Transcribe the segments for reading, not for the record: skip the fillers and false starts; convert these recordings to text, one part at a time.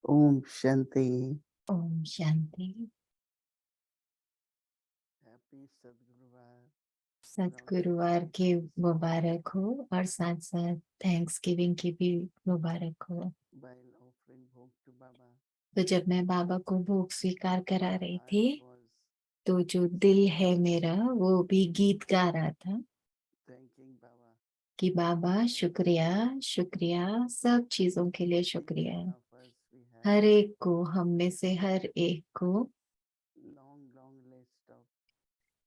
Om Shanti. Om Shanti. Happy सद्गुरुवार। सतगुरुवार की मुबारक हो और साथ साथ थैंक्स गिविंग की भी मुबारक हो। While offering bhog to Baba, तो जब मैं बाबा को भोग स्वीकार करा my रही heart थी was तो जो दिल है मेरा वो भी गीत गा रहा था thanking Baba कि बाबा शुक्रिया शुक्रिया, सब चीजों के लिए each शुक्रिया। one of us. We have हर एक को, हम में से हर एक को, long list of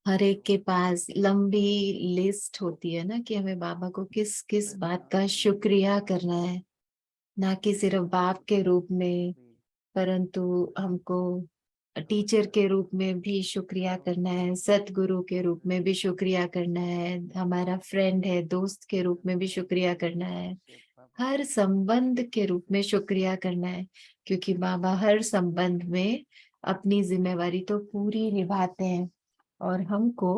हर एक के devotees पास लंबी लिस्ट होती है ना कि हमें बाबा को किस किस that बात not का only शुक्रिया करना है। ना कि सिर्फ बाप के रूप to में, be परंतु हमको our टीचर के रूप Sadguru, में भी शुक्रिया our करना है, friend, सतगुरु के रूप our में भी शुक्रिया करना है, हमारा फ्रेंड है, दोस्त के रूप में भी शुक्रिया करना है, relationship Baba. हर संबंध के रूप में शुक्रिया करना है। क्योंकि बाबा हर संबंध में अपनी जिम्मेवारी तो पूरी निभाते हैं और हमको।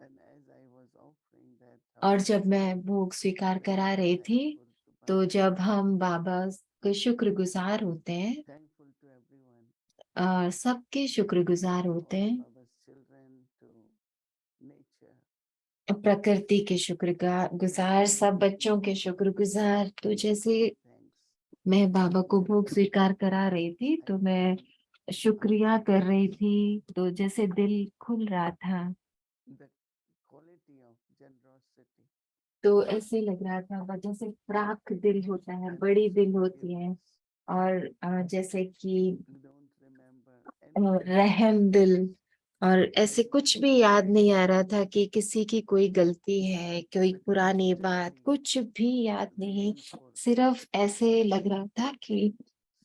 And as I was offering that और thought, जब मैं भोग स्वीकार very करा रही थी thankful to तो Baba, जब हम बाबा के शुक्रगुजार होते हैं, thankful to everyone, सबके शुक्रगुजार होते all हैं, Baba's children, to nature. प्रकृति के शुक्रगुजार, सब बच्चों के शुक्रगुजार। तो जैसे Thanks. मैं बाबा को भोग स्वीकार करा रही थी I तो मैं felt शुक्रिया कर रही थी, तो जैसे दिल खुल रहा था। the quality of generosity. तो ऐसे लग रहा था जैसे प्राक दिल होता है, I बड़ी was दिल होती है। forgiveness. और जैसे कि You don't remember anything. रहम दिल। और ऐसे कुछ भी याद नहीं आ रहा था कि किसी की कोई गलती है, कोई But पुरानी बात, instantly कुछ भी याद नहीं। thankful. सिर्फ ऐसे लग रहा था कि,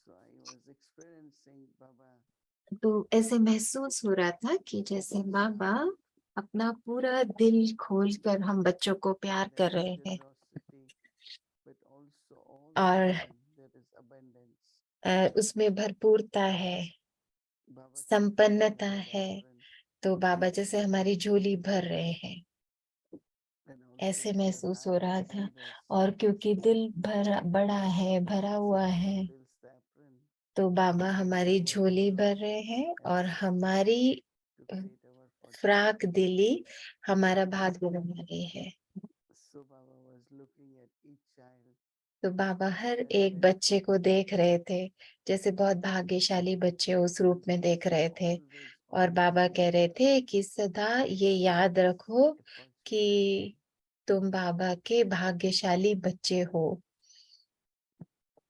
So I was experiencing Baba तो ऐसे महसूस हो रहा था कि जैसे बाबा अपना पूरा दिल खोल कर हम बच्चों को प्यार there कर is रहे हैं। generosity, but also all the और time there is abundance. उसमें भरपूरता है, Baba keeps filling संपन्नता the है। cauldron तो बाबा जैसे हमारी झोली भर रहे हैं, and also ऐसे we are महसूस हो happy रहा to था। see that और क्योंकि दिल भरा बड़ा है, भरा so हुआ Baba है, fills the apron तो बाबा हमारी our झोली heart भर रहे हैं और and हमारी to create our fortune. Frock दिली हमारा भाग्य बना रही है। So Baba was looking at each child तो बाबा हर as एक very बच्चे को fortunate देख रहे थे, जैसे बहुत भाग्यशाली बच्चे उस रूप में देख रहे थे। always और बाबा कह रहे remember थे कि सदा ये याद रखो a fortunate कि child. तुम बाबा के भाग्यशाली बच्चे हो।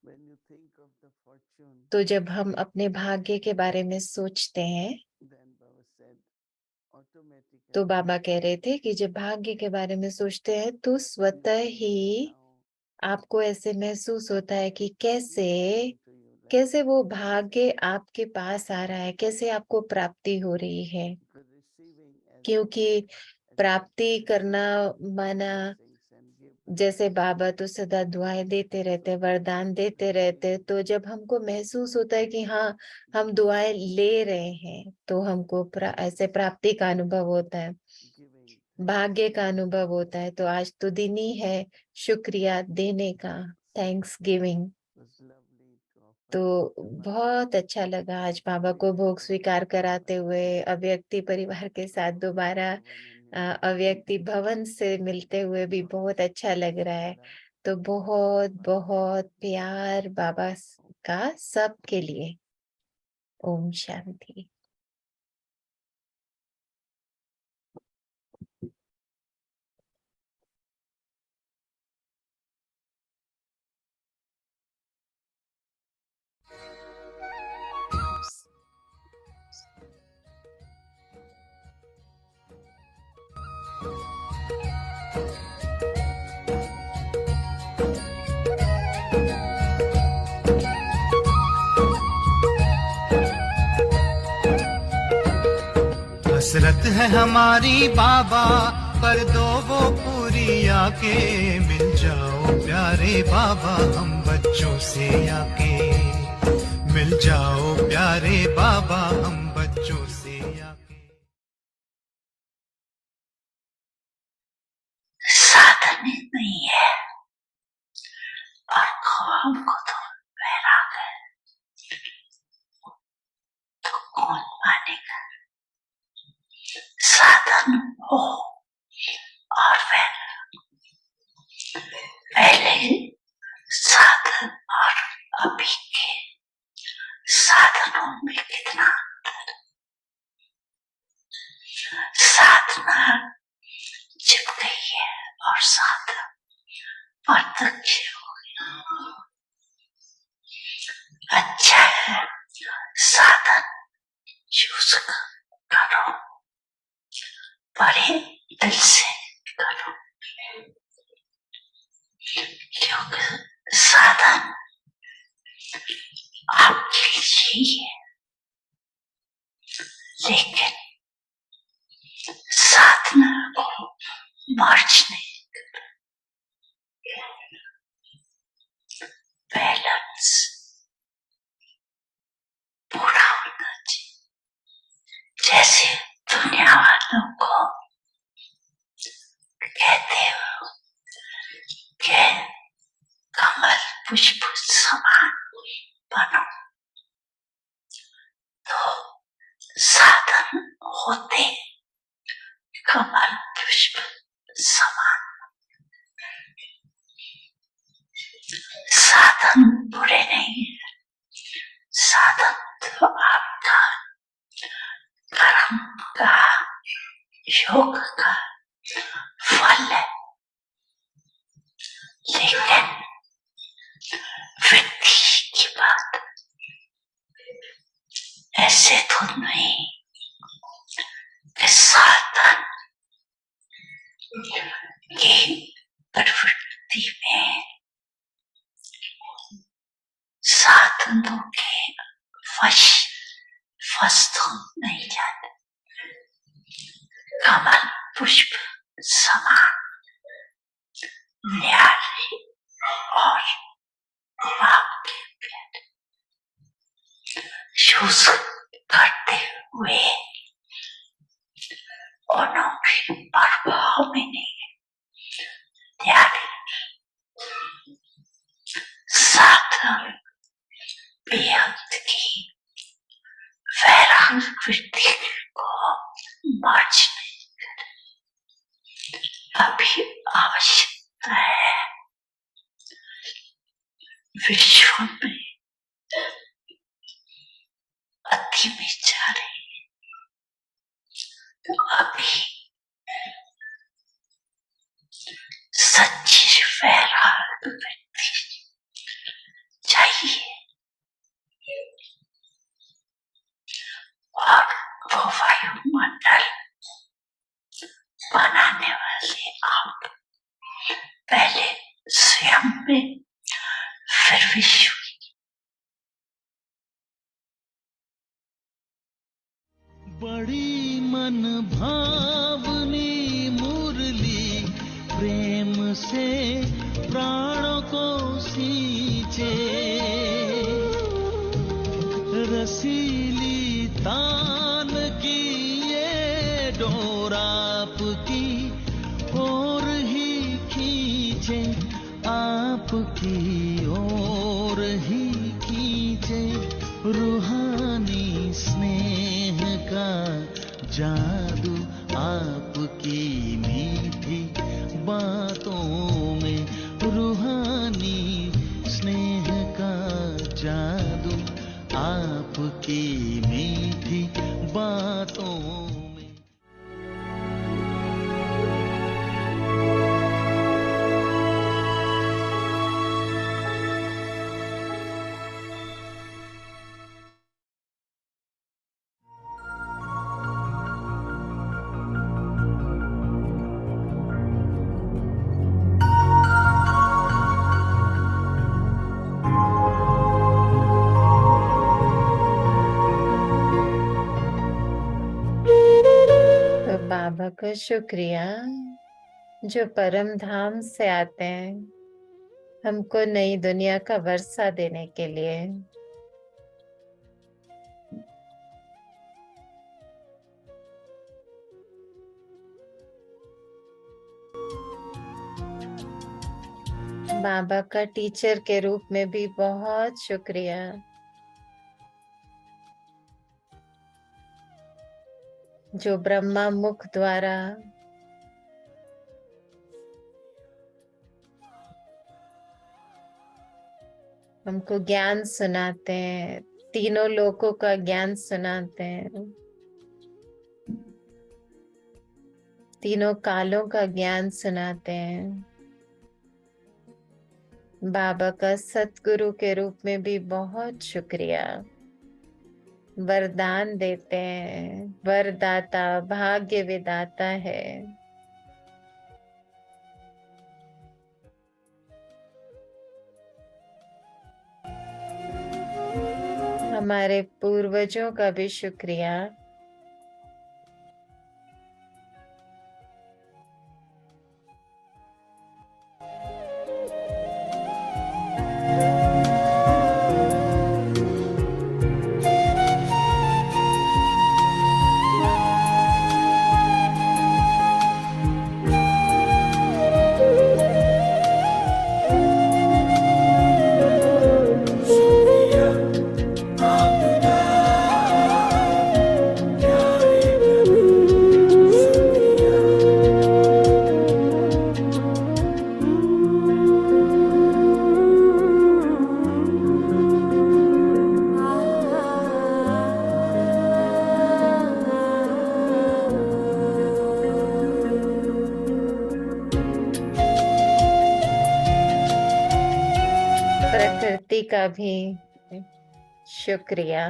When you think of the fortune, तो जब हम अपने भाग्य के बारे में सोचते हैं, then Baba said तो automatically बाबा कह रहे थे कि जब भाग्य के बारे में सोचते हैं तो you स्वतः feel that ही now आपको ऐसे महसूस होता है कि he is कैसे coming to you like कैसे वो भाग्य present, आपके पास आ रहा है, कैसे आपको प्राप्ति हो रही है। because receiving क्योंकि accepting प्राप्ति the करना माना, blessings and give जैसे blessings. बाबा तो सदा दुआएं देते So रहते, when we वरदान feel देते रहते, receiving, तो जब हमको महसूस होता है कि हाँ we हम feel दुआएं ले रहे हैं, तो हमको ऐसे प्राप्ति का अनुभव होता है, giving thanks. भाग्य का अनुभव होता है। तो आज तो दिन ही है शुक्रिया देने का, thanks giving. It was lovely to offer bhog तो to Baba. बहुत अच्छा लगा आज बाबा We को had भोग got स्वीकार कराते Baba हुए अव्यक्ति परिवार के साथ Bhakti दोबारा Bhavan in New Delhi. अव्यक्ति भवन से मिलते हुए भी बहुत अच्छा लग रहा है। Namaskara. तो बहुत बहुत प्यार बाबा का सबके लिए। ओम शांति। हसरत है हमारी बाबा, कर दो वो पूरी आके। मिल जाओ प्यारे बाबा हम बच्चों से आके। मिल जाओ प्यारे बाबा हम बच्चों से आके। साधन ही नहीं है और हमको तो वैराग है। अभी के साधनों में कितना अंतर। साधना छिप गई है और साधन प्रत्यक्ष हो गया। अच्छा है, साधन चूज करो, बड़े दिल से करो, क्योंकि साधन आपके लिए ही है, लेकिन साधना को मर्ज नहीं करना। बैलेंस पूरा होना चाहिए। जैसे दुनिया वालों को कहते हो कि कमल पुष्प समान बनो, तो साधन होते कमल पुष्प समान। साधन बुरे नहीं है, साधन तो आपका कर्म का, योग का फल है। लेकिन वृद्धि की बात ऐसे तो नहीं कि साधन की प्रवृत्ति में साधनों के वस्तु नहीं जाते। कमल पुष्प समान न्यारे और बाप के प्यारे यूज करते हुए उनके प्रभाव में नहीं न्यारे साधन बेहद की वैराग वृत्ति को मर्ज नहीं करे। अभी आवश्यकता है विश्व में अति में जा रही है, तो अभी सच्ची वैराग वृत्ति चाहिए। और वो वायुमंडल बनाने वाले आप पहले स्वयं में, फिर विश्व। बड़ी मन भावनी मुरली प्रेम से प्राणों को सींचे, रसीली तान की ये डोर आपकी ओर ही खींचे, आपकी ओर ही खींचे। रूहानी स्नेह का जादू आपकी मीठी बातों में, रूहानी स्नेह का जादू आपकी मीठी बातों में। बाबा का शुक्रिया जो परम धाम से आते हैं हमको नई दुनिया का वर्षा देने के लिए। बाबा का टीचर के रूप में भी बहुत शुक्रिया। जो ब्रह्मा मुख द्वारा हमको ज्ञान सुनाते हैं, तीनों लोकों का ज्ञान सुनाते हैं, तीनों कालों का ज्ञान सुनाते हैं। बाबा का सतगुरु के रूप में भी बहुत शुक्रिया। वरदान देते हैं, वरदाता भाग्य विदाता है। हमारे पूर्वजों का भी शुक्रिया। प्रकृति का भी शुक्रिया।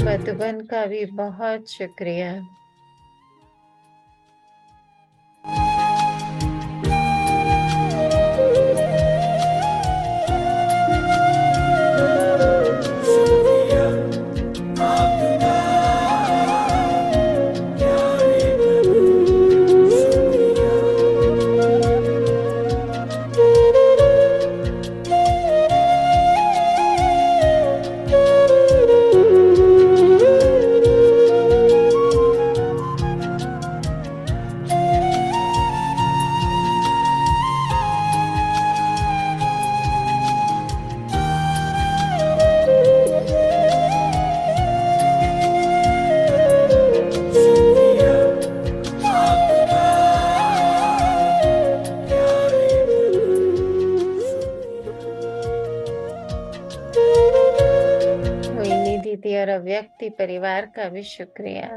मधुबन का भी बहुत शुक्रिया। मोहिनी दीदी और अव्यक्ति परिवार का भी शुक्रिया।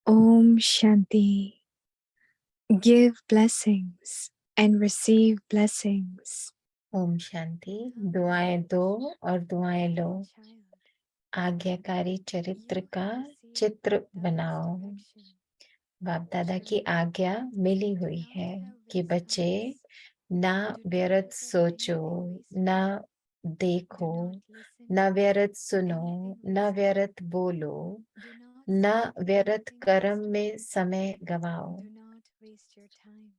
Om Shanti. Give blessings and receive blessings. Om Shanti. दुआएं दो और दुआएं लो। आज्ञाकारी चरित्र का चित्र बनाओ। बाप दादा की आज्ञा मिली हुई है कि बच्चे ना व्यर्थ सोचो, ना देखो, न व्यर्थ सुनो, न व्यर्थ बोलो, न व्यर्थ कर्म में समय गवाओ। Do not waste your time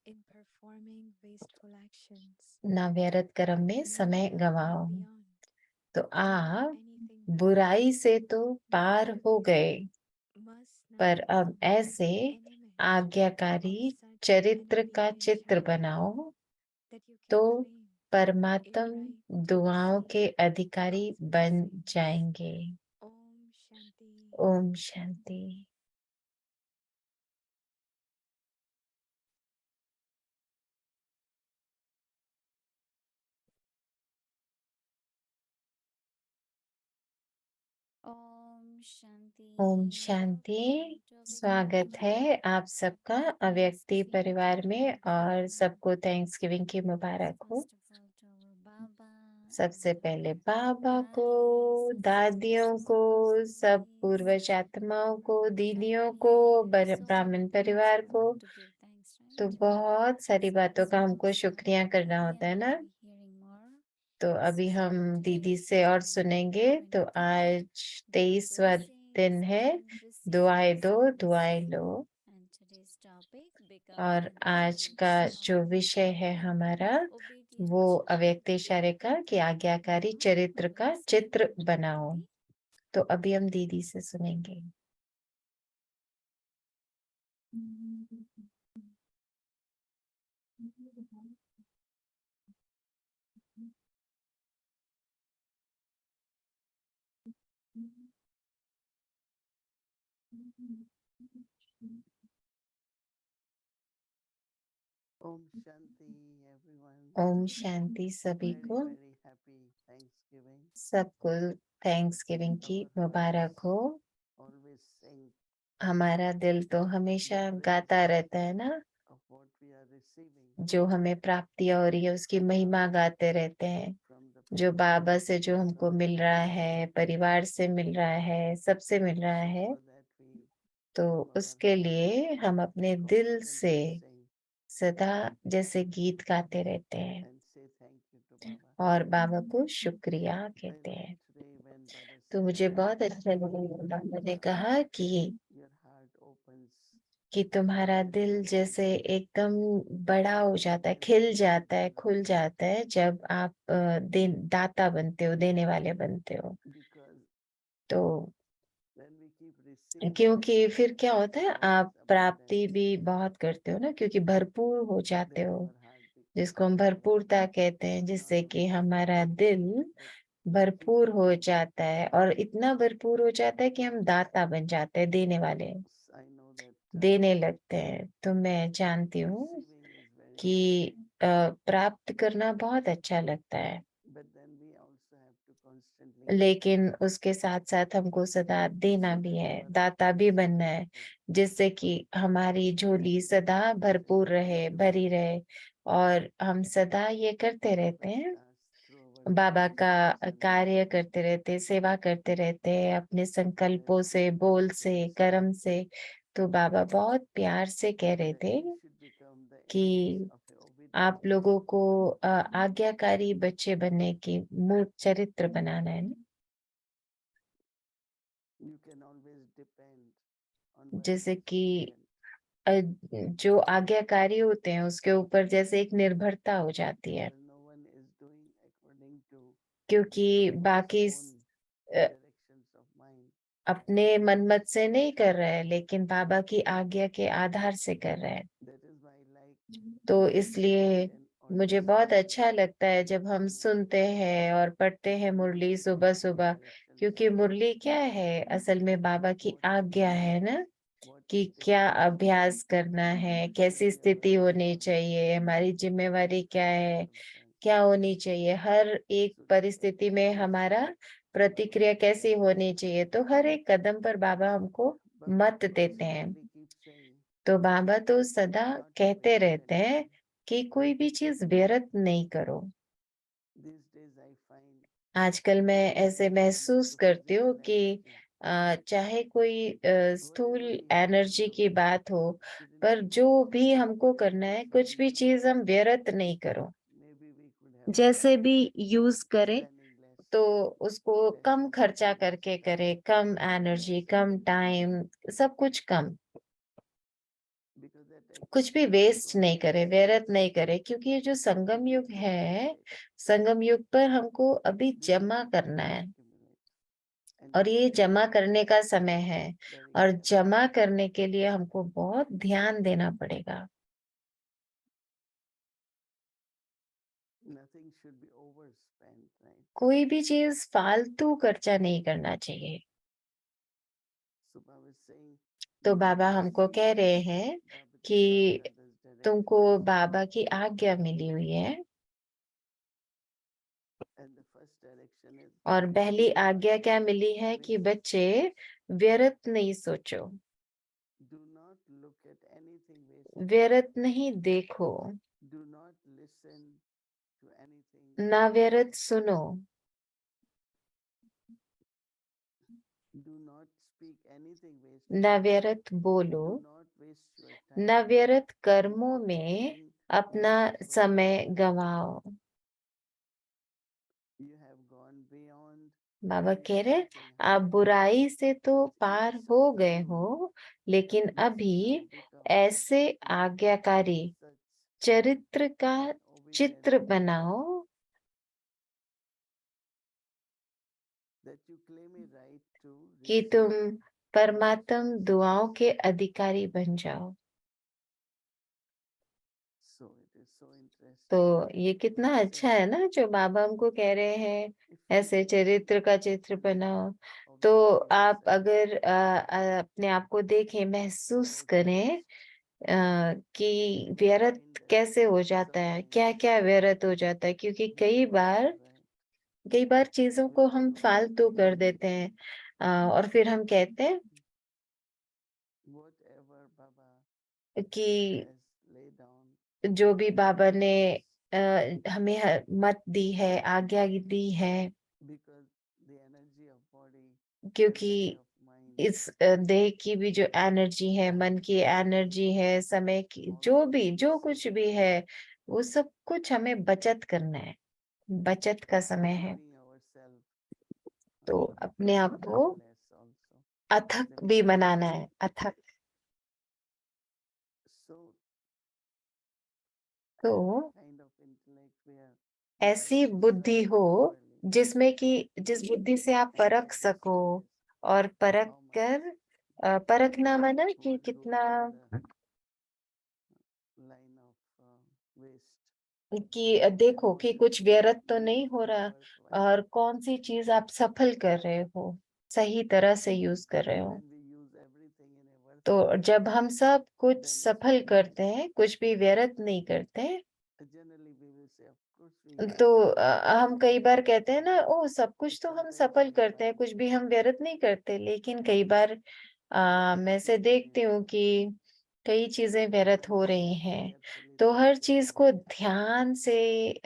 in performing wasteful actions. न व्यर्थ कर्म में Move समय above and गवाओ। beyond. तो Do आप anything better. बुराई से तो पार हो गए, Must not पर अब become ऐसे an image आज्ञाकारी of such चरित्र an का image चित्र बनाओ, that you can तो claim it परमात्म right to दुआओं के receive अधिकारी God's बन blessings. जाएंगे। Om Shanti. ओम शांति। ओम शांति। स्वागत है आप सबका अव्यक्ति परिवार में, और सबको थैंक्सगिविंग की मुबारक हो। सबसे पहले बाबा को, दादियों को, सब पूर्वज आत्माओं को, दीदियों को, ब्राह्मण परिवार को। तो बहुत सारी बातों का हमको शुक्रिया करना होता है ना। तो अभी हम दीदी से और सुनेंगे। तो आज 23वां दिन है, दुआएं दो दुआएं लो। और आज का जो विषय है हमारा, वो अव्यक्त इशारे का कि आज्ञाकारी चरित्र का चित्र बनाओ। तो अभी हम दीदी से सुनेंगे। Om Shanti, everyone. Om Shanti सभी Very, को। very happy Thanksgiving. सबको थैंक्सगिविंग की Our मुबारक हो। always sing हमारा दिल तो हमेशा गाता रहता है ना, of what we are receiving जो हमें प्राप्तियां हो रही है उसकी महिमा गाते रहते हैं। from the जो बाबा से जो parents, हमको from मिल रहा है, परिवार से मिल रहा है, सबसे मिल रहा so है, for that we तो from our उसके लिए हम अपने दिल से constantly sing सदा जैसे गीत गाते रहते हैं and say thank you to Baba. और बाबा को शुक्रिया I कहते हैं। like today when Baba तो said मुझे बहुत अच्छा लगा बाबा ने कहा कि your heart opens तुम्हारा दिल जैसे एकदम बड़ा हो जाता है, खिल जाता है, खुल जाता है जब आप दाता बनते हो, देने वाले बनते हो। because तो when we keep receiving क्योंकि फिर क्या होता है, God आप is प्राप्ति abundance, भी बहुत करते हो ना, क्योंकि भरपूर हो जाते then हो, our heart becomes जिसको हम भरपूरता कहते हैं, जिससे कि हमारा दिल but भरपूर हो जाता है, और इतना भरपूर हो जाता है कि हम दाता बन जाते हैं, देने वाले I know that देने लगते हैं। तो मैं जानती हूँ receiving is very कि प्राप्त करना बहुत अच्छा लगता है, but then we also have to constantly लेकिन उसके साथ साथ हमको सदा देना भी है, दाता भी बनना है, जिससे कि हमारी झोली सदा भरपूर रहे, भरी रहे, और हम सदा ये करते रहते हैं, through our बाबा का deeds and कार्य करते रहते, सेवा करते रहते हैं अपने संकल्पों से, बोल से, कर्म से। तो बाबा बहुत प्यार से कह रहे that थे you should become the कि image of a obedient आप लोगों को आज्ञाकारी बच्चे बनने की मूल चरित्र बनाना है ना। you can always depend on one जैसे कि recipient जो आज्ञाकारी होते हैं उसके ऊपर जैसे एक निर्भरता हो जाती है, because no one is doing according to क्योंकि his बाकी own a, directions of mind. अपने मनमत से नहीं कर रहे हैं, लेकिन बाबा की आज्ञा के आधार से कर रहे हैं। That is why like तो when इसलिए we can मुझे always बहुत sing अच्छा लगता है जब हम सुनते हैं और पढ़ते हैं मुरली सुबह सुबह, directions क्योंकि मुरली क्या है, असल में बाबा की आज्ञा है ना, what कि state क्या we are अभ्यास करना है, कैसी we are स्थिति होनी responsible चाहिए, हमारी जिम्मेवारी क्या है, concern. क्या होनी चाहिए, हर एक So that परिस्थिति में हमारा प्रतिक्रिया कैसी होनी चाहिए। तो हर एक कदम पर बाबा हमको Baba मत देते हैं। constantly keeps saying तो बाबा तो सदा not to कहते waste रहते हैं anything. कि कोई भी चीज व्यर्थ नहीं करो। These days I find आजकल मैं that we ऐसे are trying महसूस to करती हूँ physical कि energy. चाहे कोई स्थूल Whatever we have to energy do की बात हो, shouldn't पर be जो wasted. भी हमको करना है, कुछ भी चीज हम व्यर्थ नहीं करो। Maybe we could जैसे भी यूज करें spending less, तो उसको less कम खर्चा energy, करके करे, कम एनर्जी, कम टाइम, सब कुछ कम, because that कुछ भी accumulates वेस्ट नहीं only करे, when व्यर्थ नहीं करे, क्योंकि ये जो संगम युग we है, accumulate. संगम युग पर हमको अभी We जमा need करना to है, accumulate. And और that ये जमा करने accumulation का is समय है, very और less. जमा करने के लिए हमको बहुत ध्यान देना पड़ेगा। Nothing should be overspent, right? कोई भी चीज फालतू खर्चा नहीं करना चाहिए। So Baba is saying, तो you have बाबा हमको कह received रहे हैं कि Baba Dada's तुमको directions. बाबा की आज्ञा मिली हुई है, And the first direction is और पहली do not आज्ञा क्या मिली है कि waste. बच्चे व्यर्थ नहीं सोचो, Do not look at anything wasteful. व्यर्थ नहीं देखो, Do not listen to anything. ना व्यर्थ सुनो, Do not speak anything wasteful. ना व्यर्थ बोलो, Do not waste your time. ना व्यर्थ कर्मों on में anything अपना unfruitful. समय गवाओ। You have gone beyond बाबा कह रहे anything आप harmful. बुराई से तो But in पार such हो गए time, हो, लेकिन you should अभी now become ऐसे like आज्ञाकारी such चरित्र का an obedient चित्र child बनाओ that you claim a right to कि receive तुम परमात्म blessings. दुआओं के अधिकारी बन जाओ। So it is so interesting. तो ये कितना He अच्छा says, है ना, जो बाबा हमको कह रहे हैं if you ऐसे will चरित्र का चित्र really बनाओ। तो observe आप yourself, अगर अपने आप को देखें, महसूस how करें कि you will व्यर्थ find that कैसे हो जाता है, क्या sometimes क्या व्यर्थ हो जाता है, क्योंकि we forget, right? कई बार चीजों We को हम forgot फालतू कर देते हैं, और फिर हम कहते हैं whatever Baba कि has laid down, जो भी बाबा ने हमें मत दी है, आज्ञा दी है, because the energy of body, क्योंकि energy of mind, इस देह की भी जो एनर्जी है, मन की एनर्जी है, समय की जो भी, जो कुछ भी है, वो सब कुछ हमें बचत करना है, बचत का समय है। keeping ourselves तो अपने आप को less also. अथक भी बनाना है, अथक। So तो kind of intellect where you ऐसी can बुद्धि discern हो properly जिसमें कि जिस बुद्धि से आप परख सको, और परख how much कर परखना माना कि what goes कितना, in the line of waste कि देखो and कि what कुछ is व्यर्थ तो really नहीं हो रहा, worthwhile. और कौन सी चीज आप सफल कर रहे हो, सही तरह से यूज कर रहे हो। When we use everything in a तो worthwhile जब way, हम सब कुछ then it's सफल not करते waste. हैं, कुछ भी व्यर्थ नहीं करते, Generally we will say, of course we use तो everything हम कई बार कहते हैं ना, worthwhile. ओ सब कुछ तो हम Sometimes सफल we करते हैं, find कुछ भी हम व्यर्थ नहीं करते, लेकिन कई बार मैं से देखती हूँ कि कई चीजें so व्यर्थ we हो should रही very हैं। carefully तो हर take चीज care को ध्यान से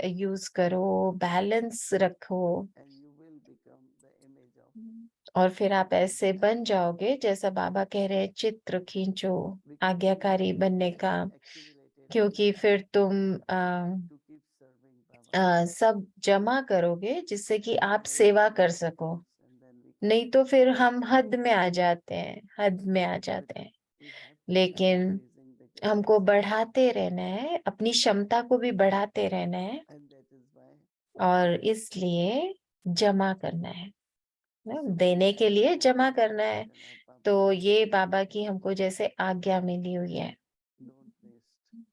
यूज करो, बैलेंस रखो, and you will become the image of और फिर आप ऐसे obedient बन child. जाओगे, जैसा बाबा कह रहे हैं, चित्र खींचो Because you आज्ञाकारी will बनने का, accumulate क्योंकि enough फिर तुम to keep serving Baba. सब जमा करोगे जिससे कि आप Otherwise we सेवा कर will सको। reduce and then we नहीं cannot तो फिर serve हम हद Baba. में आ जाते हैं, हद में आ But जाते हैं। we have to keep लेकिन increasing the हमको capacity, बढ़ाते रहना है, अपनी क्षमता को भी बढ़ाते रहना है, and that is why और इसलिए जमा करना है ना, so we देने have के to लिए follow जमा the करना है। direction of Baba. तो ये बाबा की हमको जैसे आज्ञा मिली हुई है Don't waste.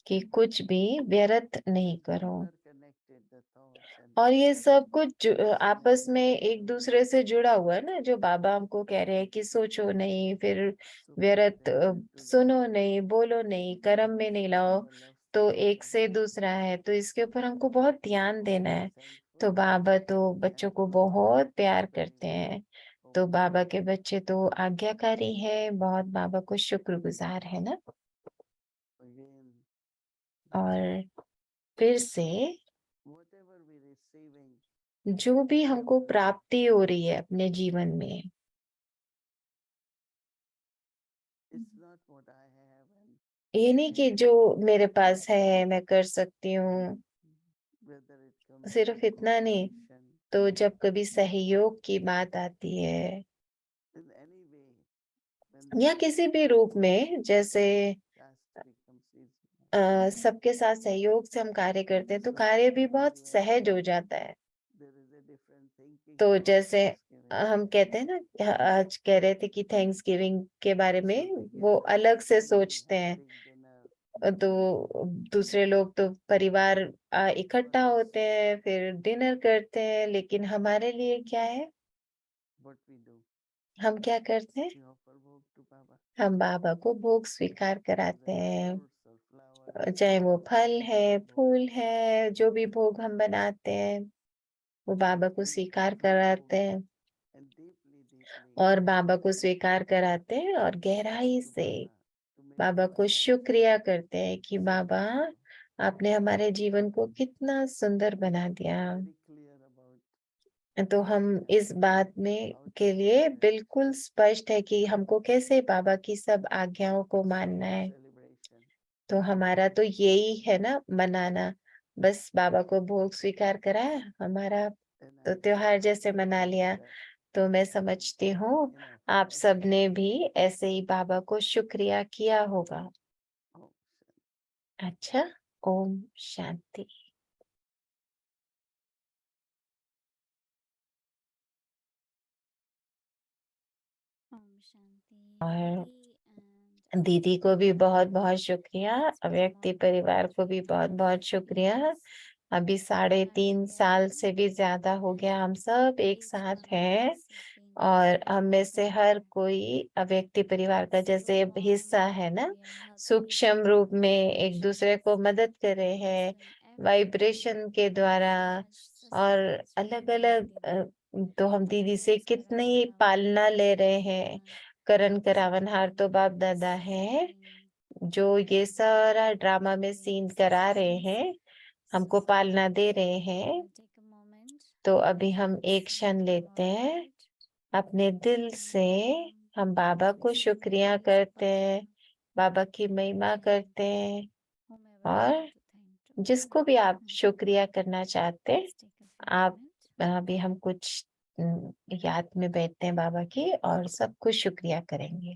कि कुछ भी व्यर्थ नहीं करो। Interconnected the thoughts and और ये feelings. सब कुछ आपस में एक दूसरे से जुड़ा हुआ है ना, जो बाबा हमको कह रहे हैं कि सोचो नहीं, फिर So pay व्यर्थ attention to the सुनो नहीं, बोलो नहीं, कर्म में नहीं लाओ, Baba loves to तो give एक us से दूसरा है, तो इसके ऊपर हमको बहुत ध्यान देना है। thankful तो बाबा तो बच्चों and को बहुत प्यार very करते हैं, तो obedient. बाबा के बच्चे तो आज्ञाकारी है, बहुत बाबा को शुक्रगुजार है ना। Again, और फिर से whatever we receiving, जो भी हमको प्राप्ति हो रही है अपने जीवन में, it's not what I have and ये नहीं कि जो मेरे पास है मैं कर सकती हूँ, whether it सिर्फ इतना नहीं, cooperation, तो जब कभी सहयोग की बात आती है in any way, when या the किसी भी रूप में, जैसे task becomes easy, सबके साथ सहयोग से हम कार्य करते हैं तो कार्य भी बहुत सहज हो जाता है। there is a different thinking तो about जैसे Thanksgiving. हम कहते हैं ना, आज कह रहे थे कि थैंक्स गिविंग के बारे में So वो together अलग से we'll be सोचते हैं। having dinner. तो दूसरे लोग तो परिवार इकट्ठा होते हैं, फिर डिनर करते हैं, लेकिन हमारे लिए क्या है, What we do, हम क्या करते हैं, we offer bhog to Baba, हम बाबा को भोग स्वीकार कराते whether हैं। fruits or flowers, चाहे वो फल whatever है, the bhog फूल is, है, जो भी भोग हम बनाते हैं वो बाबा को we स्वीकार offer कराते bhog हैं and deeply और बाबा को स्वीकार कराते हैं और गहराई to से Baba to make Baba our को life शुक्रिया करते हैं कि so बाबा beautiful. आपने हमारे जीवन को कितना सुंदर बना दिया। Very clear about तो how हम we have इस to बात live, में how to के लिए cooperate बिल्कुल स्पष्ट है कि हमको कैसे बाबा की सब आज्ञाओं को मानना in है। celebration. तो हमारा तो यही है ना, मनाना। बस बाबा को भोग स्वीकार कराया, हमारा And तो I त्योहार think जैसे मना लिया। that तो मैं is समझती हूँ enough. आप सबने भी ऐसे ही बाबा को शुक्रिया किया होगा। Oh, अच्छा, ओम शांति। और दीदी को भी बहुत बहुत शुक्रिया, अव्यक्ति परिवार को भी बहुत बहुत शुक्रिया। अभी 3.5 साल से भी ज्यादा हो गया हम सब एक साथ हैं और हम में से हर कोई अव्यक्ति परिवार का जैसे हिस्सा है ना, सूक्ष्म रूप में एक दूसरे को मदद कर रहे हैं वाइब्रेशन के द्वारा। और अलग अलग तो हम दीदी से कितनी पालना ले रहे हैं। करण करावनहार तो बाप दादा है जो ये सारा ड्रामा में सीन करा रहे हैं, हमको पालना दे रहे हैं। तो अभी हम एक क्षण लेते हैं, अपने दिल से हम बाबा को शुक्रिया करते हैं, बाबा की महिमा करते हैं और जिसको भी आप शुक्रिया करना चाहते हैं, आप अभी हम कुछ याद में बैठते हैं बाबा की और सब कुछ शुक्रिया करेंगे।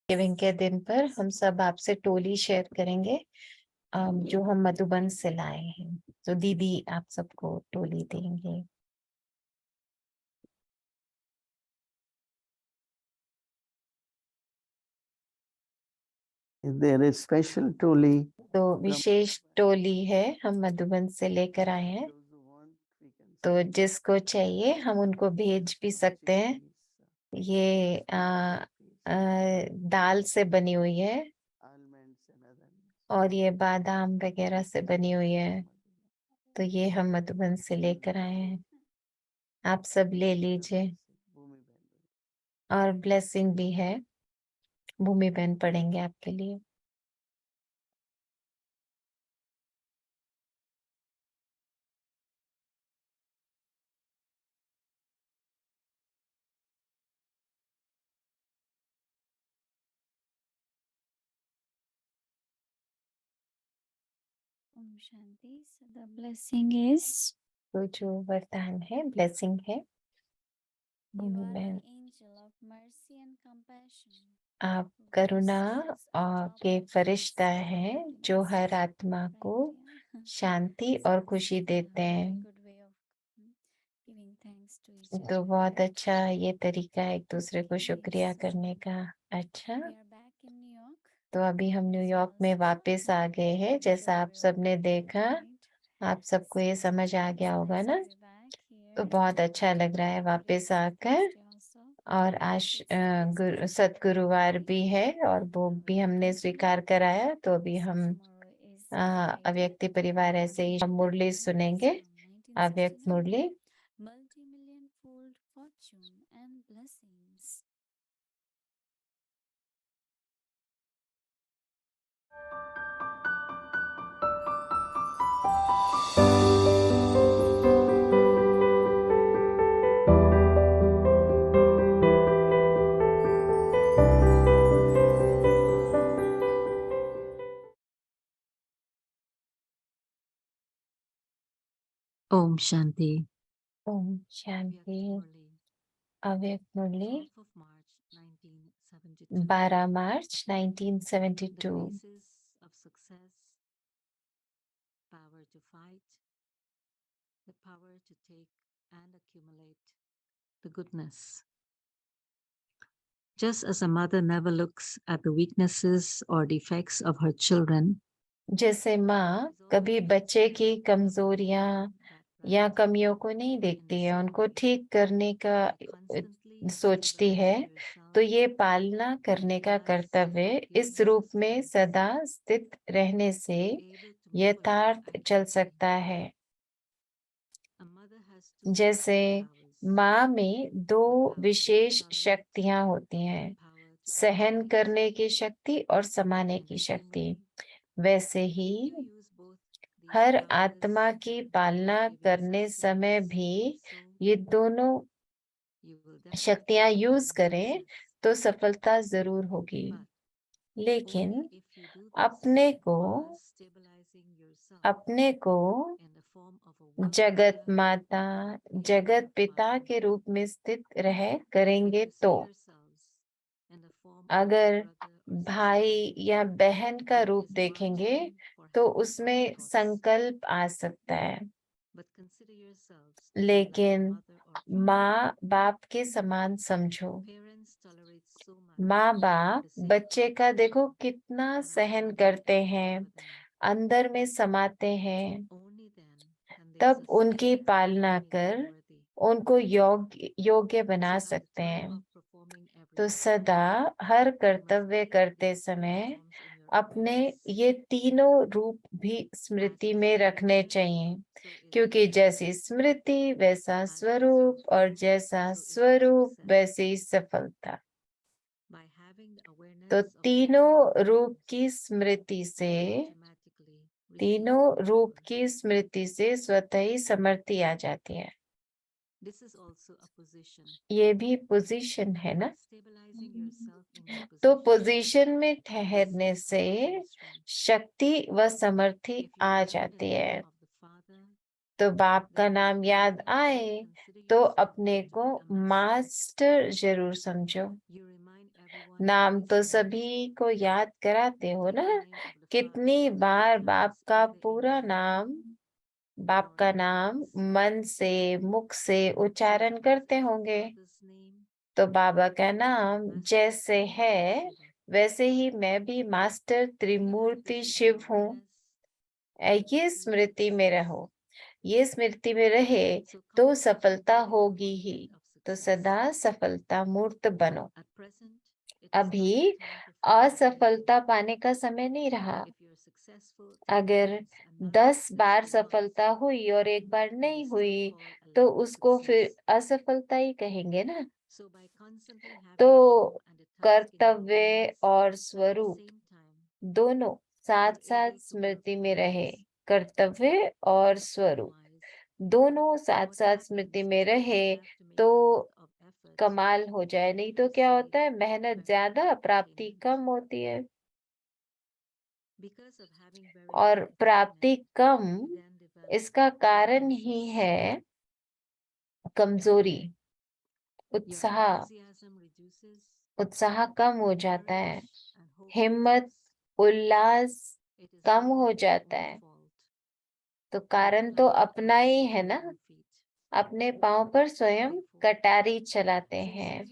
गिविंग के दिन पर हम सब आपसे टोली शेयर करेंगे जो हम मधुबन से लाए हैं। तो दीदी आप सबको टोली देंगे। there is special toli. तो विशेष टोली है, हम मधुबन से लेकर आए हैं। Those who want, we can तो send जिसको चाहिए हम उनको भेज भी सकते हैं। chickpeas, ये दाल से बनी हुई है almonds and other nuts. और ये बादाम वगैरह से बनी हुई है। तो ये हम मधुबन से लेकर आए हैं, आप सब ले लीजिए। Bhumi Bendra. और ब्लेसिंग भी है, भूमि बहन पढ़ेंगे आपके लिए। Om Shanti. So the blessing is तो जो वरदान है, ब्लेसिंग है, you भूमि are बहन an angel of mercy and compassion. आप who करुणा blesses a और drop के of फरिश्ता peace and हैं जो happiness. हर आत्मा को Right, yeah. शांति So और this खुशी is देते a हैं। very good way of giving thanks to each तो other. बहुत अच्छा ये तरीका है एक दूसरे को शुक्रिया Yes. करने का। अच्छा, We are back in New York. तो अभी हम as न्यूयॉर्क was, में वापस आ गए हैं, I'm जैसा sure आप we all सबने got it, देखा। right? आप सबको ये समझ आ It's गया होगा nice ना। to be back तो here. बहुत अच्छा लग रहा है वापस It's आकर। Thursday also. और आज सतगुरुवार भी है और भोग भी हमने स्वीकार कराया। तो अभी So हम tomorrow is Friday. अव्यक्ति परिवार ऐसे ही हम मुरली सुनेंगे, अव्यक्त मुरली। Multi-million fold fortune and blessings. Om Shanti. Om Shanti. अव्यक्त मुरली 12 मार्च 1972। Of success, power to fight, the power to take and accumulate the goodness. Just as a mother never looks at the weaknesses or defects of her children, जैसे माँ कभी बच्चे की कमजोरियां या कमियों को नहीं देखती है, उनको ठीक करने का सोचती है, तो ये पालना करने का कर्तव्य इस रूप में सदा स्थित रहने से यथार्थ चल सकता है। जैसे माँ में दो विशेष शक्तियां होती हैं, सहन करने की शक्ति और समाने की शक्ति। वैसे ही हर आत्मा की पालना करने समय भी ये दोनों शक्तियां यूज करें तो सफलता जरूर होगी। लेकिन अपने को जगत माता, जगत पिता के रूप में स्थित रह करेंगे तो अगर भाई या बहन का रूप देखेंगे तो उसमें संकल्प आ सकता है। लेकिन माँ बाप के समान समझो। माँ बाप बच्चे का देखो कितना सहन करते हैं, अंदर में समाते हैं, तब उनकी पालना कर उनको योग्य बना सकते हैं। तो सदा हर कर्तव्य करते समय अपने ये तीनों रूप भी स्मृति में रखने चाहिए, क्योंकि जैसी स्मृति वैसा स्वरूप और जैसा स्वरूप वैसी सफलता। तो तीनों रूप की स्मृति से स्वतः ही समृद्धि आ जाती है। ये भी पोजीशन है ना। तो पोजीशन में ठहरने से शक्ति व समर्थि आ जाती है। तो बाप का नाम याद आए तो अपने को मास्टर जरूर समझो। नाम तो सभी को याद कराते हो ना। कितनी बार बाप का नाम मन से, मुख से उच्चारण करते होंगे। तो बाबा का नाम जैसे है वैसे ही मैं भी मास्टर त्रिमूर्ति शिव हूँ। ये स्मृति में रहो। ये स्मृति में रहे तो सफलता होगी ही। तो सदा सफलता मूर्त बनो। अभी असफलता पाने का समय नहीं रहा। अगर 10 बार सफलता हुई और एक बार नहीं हुई तो उसको फिर असफलता ही कहेंगे ना। तो कर्तव्य और स्वरूप दोनों साथ साथ स्मृति में रहे। कर्तव्य और स्वरूप दोनों साथ साथ स्मृति में रहे तो कमाल हो जाए। नहीं तो क्या होता है, मेहनत ज्यादा प्राप्ति कम होती है। और प्राप्ति कम इसका कारण ही है कमजोरी। उत्साह कम हो जाता है, हिम्मत उल्लास कम हो जाता है। तो कारण तो अपना ही है ना। अपने पांव पर स्वयं कटारी चलाते हैं।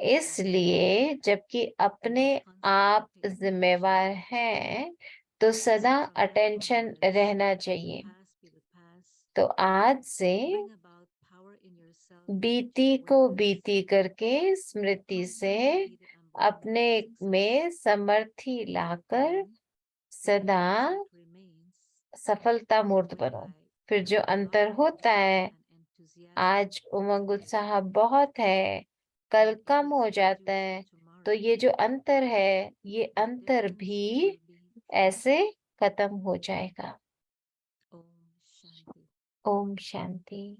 इसलिए जबकि अपने आप जिम्मेवार हैं तो सदा अटेंशन रहना चाहिए। तो आज से बीती को बीती करके स्मृति से अपने में समर्थी लाकर सदा सफलता मूर्त बनो। फिर जो अंतर होता है, आज उमंग उत्साह बहुत है, कल कम हो जाता है, तो ये जो अंतर है, ये अंतर भी ऐसे खत्म हो जाएगा। ओम शांति।